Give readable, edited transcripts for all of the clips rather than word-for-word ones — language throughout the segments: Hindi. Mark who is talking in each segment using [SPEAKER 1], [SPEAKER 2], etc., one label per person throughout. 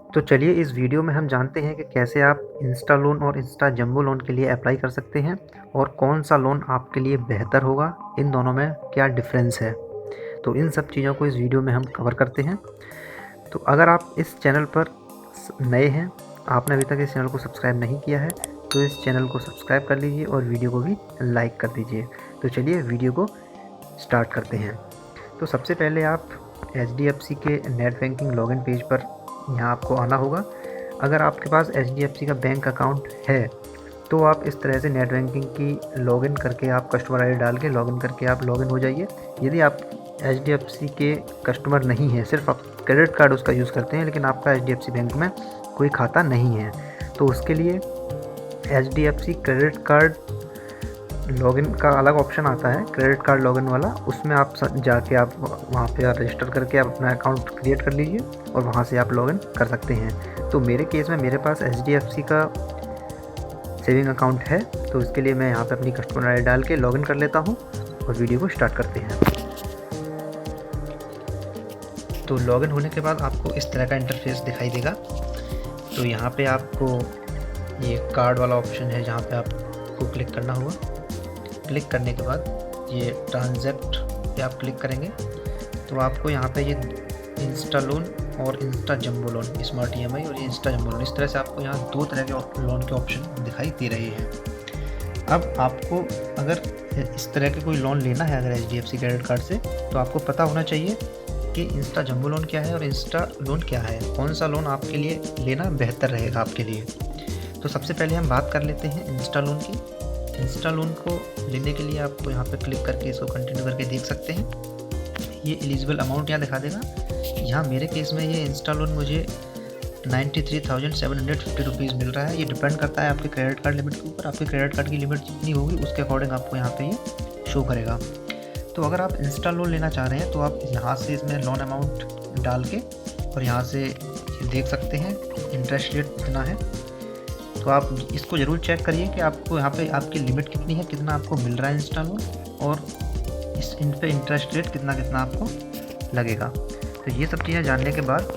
[SPEAKER 1] तो चलिए इस वीडियो में हम जानते हैं कि कैसे आप इंस्टा लोन और इंस्टा जंबो लोन के लिए अप्लाई कर सकते हैं और कौन सा लोन आपके लिए बेहतर होगा, इन दोनों में क्या डिफरेंस है। तो इन सब चीज़ों को इस वीडियो में हम कवर करते हैं। तो अगर आप इस चैनल पर नए हैं, आपने अभी तक इस चैनल को सब्सक्राइब नहीं किया है, तो इस चैनल को सब्सक्राइब कर लीजिए और वीडियो को भी लाइक कर दीजिए। तो चलिए वीडियो को स्टार्ट करते हैं। तो सबसे पहले आप HDFC के नेट बैंकिंग लॉगिन पेज पर यहाँ आपको आना होगा। अगर आपके पास HDFC का बैंक अकाउंट है तो आप इस तरह से नेट बैंकिंग की लॉगिन करके आप कस्टमर ID डाल के लॉगिन करके आप लॉगिन हो जाइए। यदि आप HDFC के कस्टमर नहीं हैं, सिर्फ आप क्रेडिट कार्ड उसका यूज़ करते हैं, लेकिन आपका HDFC बैंक में कोई खाता नहीं है, तो उसके लिए HDFC क्रेडिट कार्ड लॉगिन का अलग ऑप्शन आता है, क्रेडिट कार्ड लॉगिन वाला। उसमें आप जाके आप वहाँ पे रजिस्टर करके आप अपना अकाउंट क्रिएट कर लीजिए और वहाँ से आप लॉगिन कर सकते हैं। तो मेरे केस में मेरे पास HDFC का सेविंग अकाउंट है, तो इसके लिए मैं यहाँ पे अपनी कस्टमर ID डाल के लॉगिन कर लेता हूँ और वीडियो को स्टार्ट करते हैं। तो लॉगिन होने के बाद आपको इस तरह का इंटरफेस दिखाई देगा। तो यहाँ पे आपको ये कार्ड वाला ऑप्शन है, जहाँ पे आपको क्लिक करना होगा। क्लिक करने के बाद ये ट्रांजैक्ट पे आप क्लिक करेंगे तो आपको यहाँ पे ये इंस्टा लोन और Insta jumbo loan, smart EMI और ये इंस्टा जंबो लोन, इस तरह से आपको यहाँ दो तरह के लोन के ऑप्शन दिखाई दे रहे हैं। अब आपको अगर इस तरह के कोई लोन लेना है अगर HDFC क्रेडिट कार्ड से, तो आपको पता होना चाहिए कि इंस्टा जंबो लोन क्या है और इंस्टा लोन क्या है, कौन सा लोन आपके लिए लेना बेहतर रहेगा आपके लिए। तो सबसे पहले हम बात कर लेते हैं इंस्टा लोन की। इंस्टा लोन को लेने के लिए आपको यहाँ पे क्लिक करके इसको कंटिन्यू करके देख सकते हैं। ये एलिजिबल अमाउंट यहाँ दिखा देगा। यहाँ मेरे केस में ये इंस्टा लोन मुझे 93,750 रुपीज़ मिल रहा है। ये डिपेंड करता है आपके क्रेडिट कार्ड लिमिट के ऊपर। आपके क्रेडिट कार्ड की लिमिट जितनी होगी उसके अकॉर्डिंग आपको यहाँ पे ये शो करेगा। तो अगर आप इंस्टा लोन लेना चाह रहे हैं तो आप यहाँ से इसमें लोन अमाउंट डाल के और यहाँ से देख सकते हैं इंटरेस्ट रेट कितना है। तो आप इसको ज़रूर चेक करिए कि आपको यहाँ पे आपकी लिमिट कितनी है, कितना आपको मिल रहा है इंस्टा लोन, और इन पे इंटरेस्ट रेट कितना कितना आपको लगेगा। तो ये सब चीज़ें जानने के बाद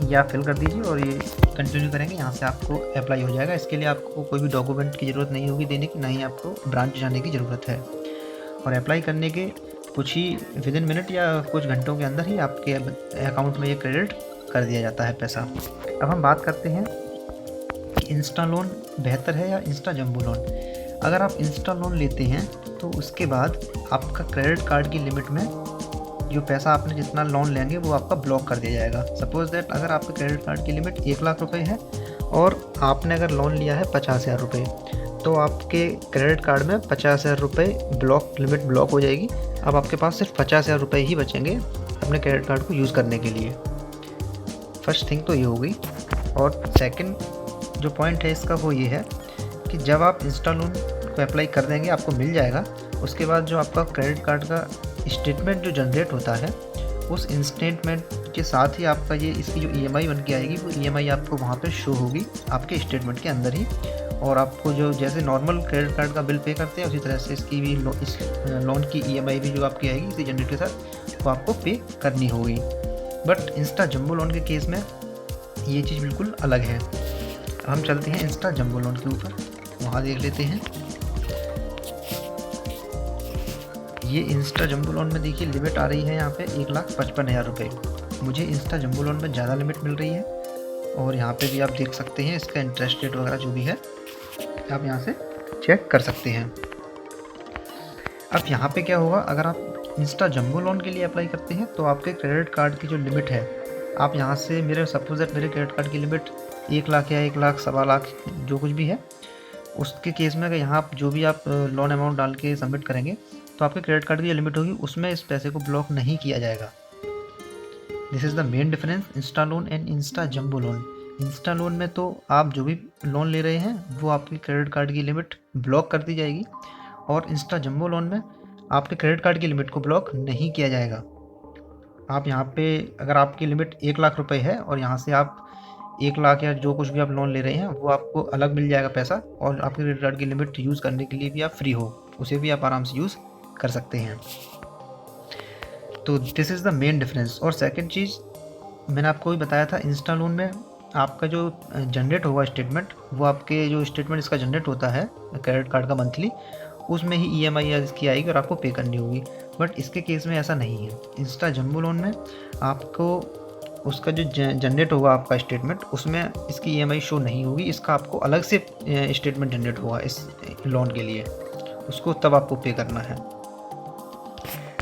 [SPEAKER 1] ये आप फिल कर दीजिए और ये कंटिन्यू करेंगे, यहाँ से आपको अप्लाई हो जाएगा। इसके लिए आपको कोई भी डॉक्यूमेंट की ज़रूरत नहीं होगी देने की, ना ही आपको ब्रांच जाने की ज़रूरत है। और अप्लाई करने के कुछ ही विदिन मिनट या कुछ घंटों के अंदर ही आपके अकाउंट में ये क्रेडिट कर दिया जाता है पैसा। अब हम बात करते हैं इंस्टा लोन बेहतर है या इंस्टा जंबो लोन। अगर आप इंस्टा लोन लेते हैं तो उसके बाद आपका क्रेडिट कार्ड की लिमिट में जो पैसा आपने जितना लोन लेंगे वो आपका ब्लॉक कर दिया जाएगा। सपोज दैट अगर आपके क्रेडिट कार्ड की लिमिट 1 लाख रुपए है और आपने अगर लोन लिया है 50,000 रुपये, तो आपके क्रेडिट कार्ड में 50,000 रुपये लिमिट ब्लॉक हो जाएगी। अब आपके पास सिर्फ 50,000 रुपये ही बचेंगे अपने क्रेडिट कार्ड को यूज़ करने के लिए। फर्स्ट थिंग तो ये होगी। और सेकंड जो पॉइंट है इसका वो ये है कि जब आप इंस्टा लोन को अप्लाई कर देंगे आपको मिल जाएगा, उसके बाद जो आपका क्रेडिट कार्ड का स्टेटमेंट जो जनरेट होता है उस स्टेटमेंट के साथ ही आपका ये इसकी जो EMI बन के आएगी वो EMI आपको वहाँ पे शो होगी आपके स्टेटमेंट के अंदर ही। और आपको जो जैसे नॉर्मल क्रेडिट कार्ड का बिल पे करते हैं उसी तरह से इसकी भी इस लोन की EMI भी जो आपकी आएगी इसी जनरेट के साथ वो आपको पे करनी होगी। बट इंस्टा जंबो लोन के केस में ये चीज़ बिल्कुल अलग है। हम चलते हैं इंस्टा जंबो लोन के ऊपर, वहाँ देख लेते हैं। ये इंस्टा जंबो लोन में देखिए लिमिट आ रही है यहाँ पे 1,55,000 रुपये। मुझे इंस्टा जंबो लोन में ज़्यादा लिमिट मिल रही है और यहाँ पे भी आप देख सकते हैं इसका इंटरेस्ट रेट वगैरह जो भी है आप यहाँ से चेक कर सकते हैं। अब यहाँ पे क्या होगा, अगर आप इंस्टा जंबो लोन के लिए अप्लाई करते हैं तो आपके क्रेडिट कार्ड की जो लिमिट है आप यहाँ से मेरे सपोज दैट मेरे क्रेडिट कार्ड की लिमिट 1 लाख या 1 लाख, 1.25 लाख जो कुछ भी है, उसके केस में अगर यहाँ आप जो भी आप लोन अमाउंट डाल के सबमिट करेंगे तो आपके क्रेडिट कार्ड की जो लिमिट होगी उसमें इस पैसे को ब्लॉक नहीं किया जाएगा। This is the main difference Insta loan and Insta jumbo loan. Insta loan में तो आप जो भी लोन ले रहे हैं वो आपकी क्रेडिट कार्ड की लिमिट ब्लॉक कर दी जाएगी और इंस्टा जंबो लोन में आपके क्रेडिट कार्ड की लिमिट को ब्लॉक नहीं किया जाएगा। आप यहाँ पे अगर आपकी लिमिट 1 लाख रुपए है और यहाँ से आप 1 लाख या जो कुछ भी आप लोन ले रहे हैं वो आपको अलग मिल जाएगा पैसा, और आपके क्रेडिट कार्ड की लिमिट यूज़ करने के लिए भी आप फ्री हो, उसे भी आप आराम से यूज़ कर सकते हैं। तो this is the main difference. और सेकंड चीज़ मैंने आपको भी बताया था इंस्टा लोन में आपका जो जनरेट होगा स्टेटमेंट, वो आपके जो स्टेटमेंट इसका जनरेट होता है क्रेडिट कार्ड का मंथली, उसमें ही ईएमआई इसकी आएगी और आपको पे करनी होगी। बट इसके केस में ऐसा नहीं है। इंस्टा जंबो लोन में आपको उसका जो जनरेट होगा आपका स्टेटमेंट, उसमें इसकी ईएमआई शो नहीं होगी। इसका आपको अलग से स्टेटमेंट जनरेट होगा इस लोन के लिए, उसको तब आपको पे करना है।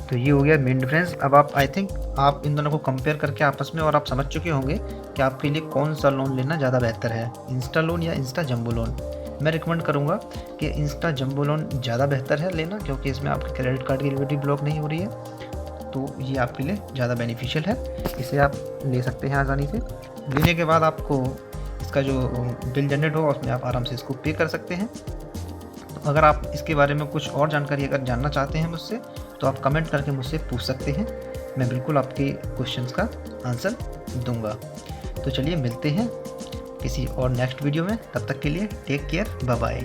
[SPEAKER 1] तो ये हो गया मेन डिफरेंस। अब आप आई थिंक आप इन दोनों को कंपेयर करके आपस में और आप समझ चुके होंगे कि आपके लिए कौन सा लोन लेना ज़्यादा बेहतर है, इंस्टा लोन या इंस्टा जंबो लोन। मैं रिकमेंड करूँगा कि इंस्टा जंबो लोन ज़्यादा बेहतर है लेना, क्योंकि इसमें आपके क्रेडिट कार्ड की लिमिट भी ब्लॉक नहीं हो रही है। तो ये आपके लिए ज़्यादा बेनिफिशियल है, इसे आप ले सकते हैं आसानी से। लेने के बाद आपको इसका जो बिल जनरेट होगा उसमें आप आराम से इसको पे कर सकते हैं। तो अगर आप इसके बारे में कुछ और जानकारी अगर जानना चाहते हैं मुझसे, तो आप कमेंट करके मुझसे पूछ सकते हैं, मैं बिल्कुल आपके क्वेश्चंस का आंसर दूंगा। तो चलिए मिलते हैं किसी और नेक्स्ट वीडियो में, तब तक के लिए टेक केयर, बाय बाय।